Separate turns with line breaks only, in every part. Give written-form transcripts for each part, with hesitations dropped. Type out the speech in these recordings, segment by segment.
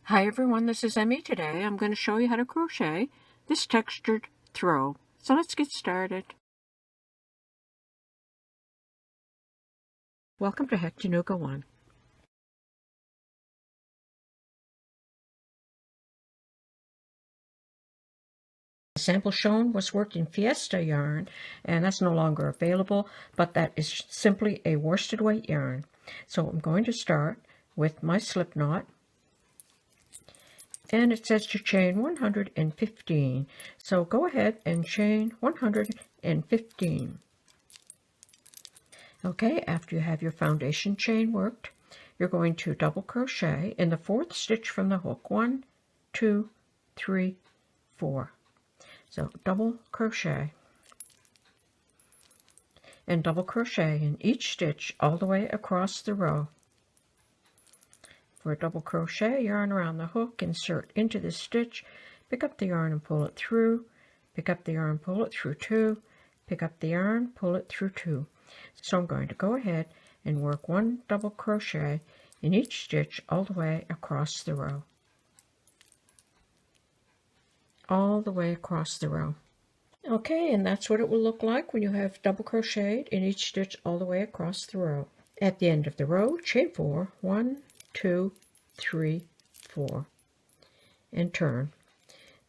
Hi everyone, this is Emmy. Today I'm going to show you how to crochet this textured throw. So let's get started. Welcome to HECTANOOGA 1. The sample shown was worked in FIESTA yarn, and that's no longer available, but that is simply a worsted weight yarn. So I'm going to start with my slip knot. And it says to chain 115. So go ahead and chain 115. Okay, after you have your foundation chain worked, you're going to double crochet in the 4th stitch from the hook. 1, 2, 3, 4. So double crochet and double crochet in each stitch all the way across the row. For a double crochet, yarn around the hook, insert into the stitch, pick up the yarn and pull it through, pick up the yarn, pull it through 2, pick up the yarn, pull it through 2. So I'm going to go ahead and work 1 double crochet in each stitch all the way across the row. All the way across the row. Okay, and that's what it will look like when you have double crocheted in each stitch all the way across the row. At the end of the row, chain 4, 1, 2, 3, 4, and turn.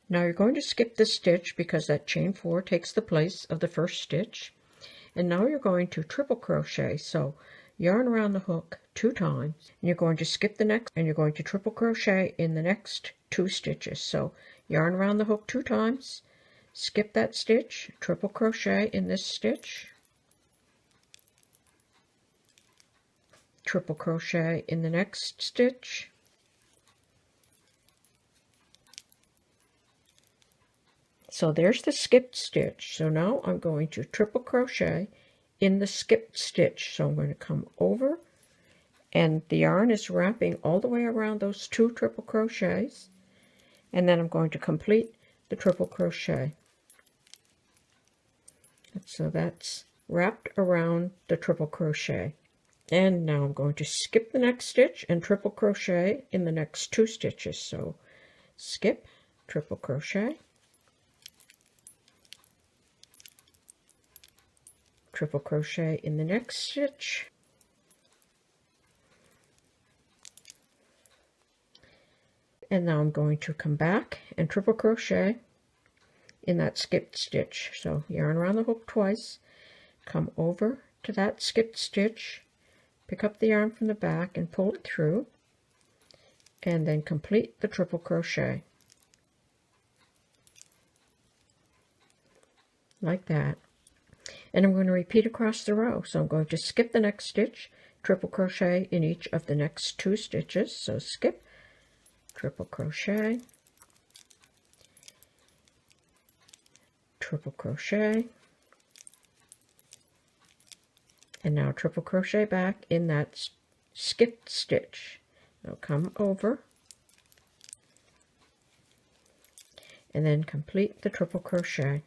Now you're going to skip this stitch because that chain 4 takes the place of the first stitch. And now you're going to triple crochet. So yarn around the hook 2 times, and you're going to skip the next, and you're going to triple crochet in the next 2 stitches. So yarn around the hook 2 times, skip that stitch, triple crochet in this stitch, triple crochet in the next stitch, so there's the skipped stitch. So now I'm going to triple crochet in the skipped stitch. So I'm going to come over, and the yarn is wrapping all the way around those 2 triple crochets, and then I'm going to complete the triple crochet. So that's wrapped around the triple crochet. And now I'm going to skip the next stitch and triple crochet in the next 2 stitches. So skip, triple crochet, triple crochet in the next stitch, and now I'm going to come back and triple crochet in that skipped stitch. So yarn around the hook twice, come over to that skipped stitch, pick up the yarn from the back and pull it through, and then complete the triple crochet like that. And I'm going to repeat across the row. So I'm going to skip the next stitch, triple crochet in each of the next 2 stitches. So skip, triple crochet, triple crochet, and now triple crochet back in that skipped stitch. Now come over and then complete the triple crochet.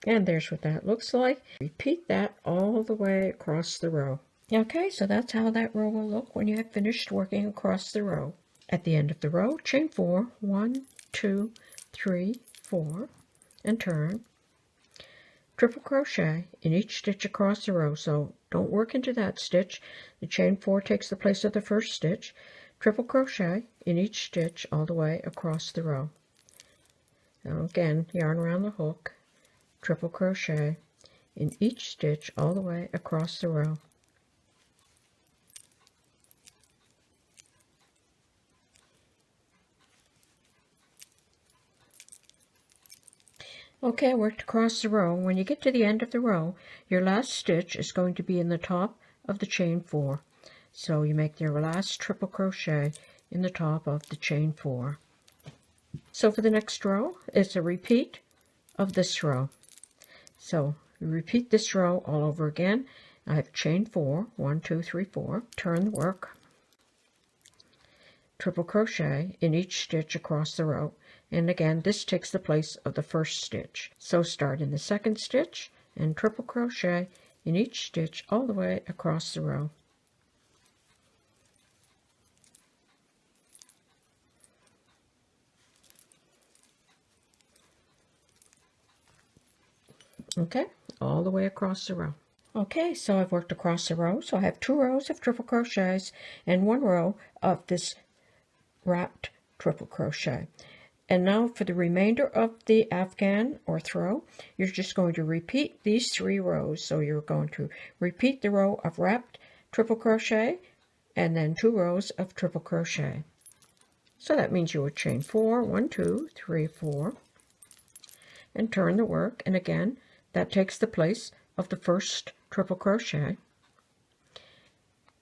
And there's what that looks like. Repeat that all the way across the row. Okay, so that's how that row will look when you have finished working across the row. At the end of the row, chain 4, 1, 2, 3, 4, and turn. Triple crochet in each stitch across the row, so don't work into that stitch. The chain 4 takes the place of the first stitch. Triple crochet in each stitch all the way across the row. Now again, yarn around the hook, triple crochet in each stitch all the way across the row. Okay, I worked across the row. When you get to the end of the row, your last stitch is going to be in the top of the chain 4. So you make your last triple crochet in the top of the chain 4. So for the next row, it's a repeat of this row. So you repeat this row all over again. I have chain 4, 1, 2, 3, 4. Turn the work, triple crochet in each stitch across the row, and again this takes the place of the first stitch. So start in the second stitch and triple crochet in each stitch all the way across the row. Okay, all the way across the row. Okay, so I've worked across the row, so I have 2 rows of triple crochets and 1 row of this wrapped triple crochet. And now for the remainder of the afghan or throw, you're just going to repeat these 3 rows. So you're going to repeat the row of wrapped triple crochet and then 2 rows of triple crochet. So that means you would chain 4, 1, 2, 3, 4, and turn the work. And again, that takes the place of the first triple crochet.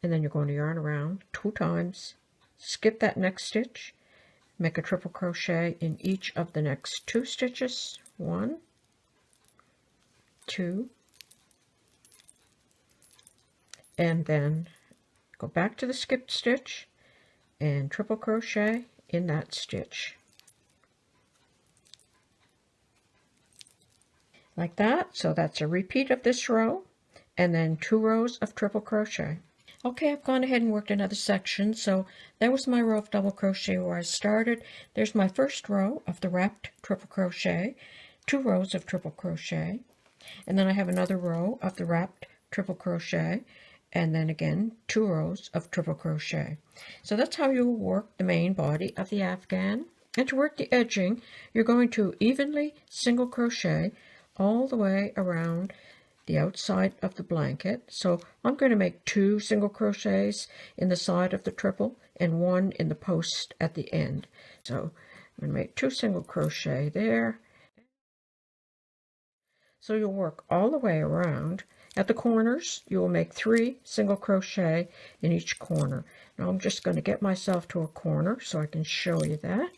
And then you're going to yarn around 2 times, skip that next stitch, make a triple crochet in each of the next 2 stitches. 1, 2, and then go back to the skipped stitch and triple crochet in that stitch. Like that. So that's a repeat of this row and then 2 rows of triple crochet. Okay, I've gone ahead and worked another section. So that was my row of double crochet where I started. There's my first row of the wrapped triple crochet, 2 rows of triple crochet, and then I have another row of the wrapped triple crochet, and then again 2 rows of triple crochet. So that's how you work the main body of the afghan. And to work the edging, you're going to evenly single crochet all the way around the outside of the blanket. So I'm going to make 2 single crochets in the side of the triple and 1 in the post at the end. So I'm going to make 2 single crochet there. So you'll work all the way around. At the corners, you will make 3 single crochet in each corner. Now I'm just going to get myself to a corner so I can show you that.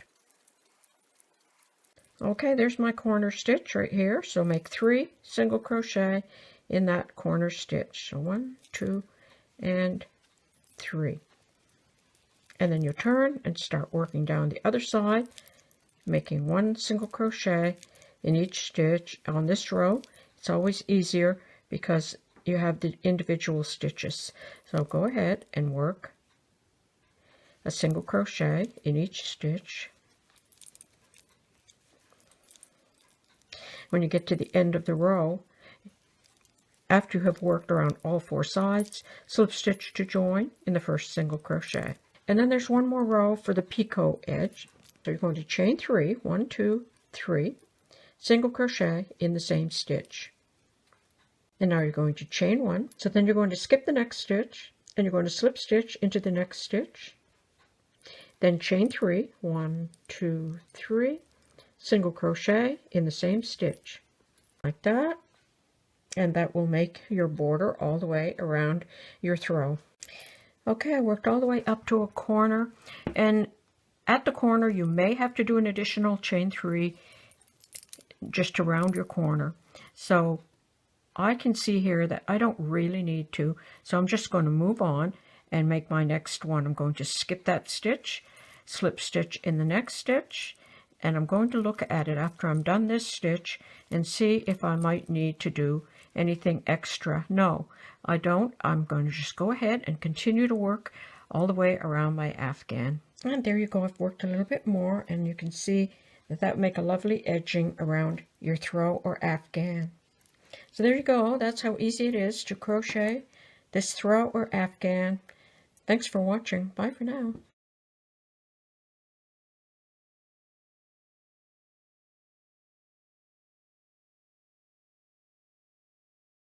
Okay, there's my corner stitch right here. So make 3 single crochet in that corner stitch. So 1, 2, and 3. And then you turn and start working down the other side, making 1 single crochet in each stitch. On this row, it's always easier because you have the individual stitches. So go ahead and work a single crochet in each stitch. When you get to the end of the row, after you have worked around all 4 sides, slip stitch to join in the first single crochet. And then there's 1 more row for the picot edge. So you're going to chain 3, 1, 2, 3, single crochet in the same stitch. And now you're going to chain 1. So then you're going to skip the next stitch and you're going to slip stitch into the next stitch. Then chain 3, 1, 2, 3, single crochet in the same stitch like that, and that will make your border all the way around your throw. Okay, I worked all the way up to a corner, and at the corner you may have to do an additional chain 3 just to round your corner. So I can see here that I don't really need to, so I'm just going to move on and make my next one. I'm going to skip that stitch, slip stitch in the next stitch, and I'm going to look at it after I'm done this stitch and see if I might need to do anything extra. No, I don't. I'm going to just go ahead and continue to work all the way around my afghan. And there you go. I've worked a little bit more, and you can see that that would make a lovely edging around your throw or afghan. So there you go. That's how easy it is to crochet this throw or afghan. Thanks for watching. Bye for now.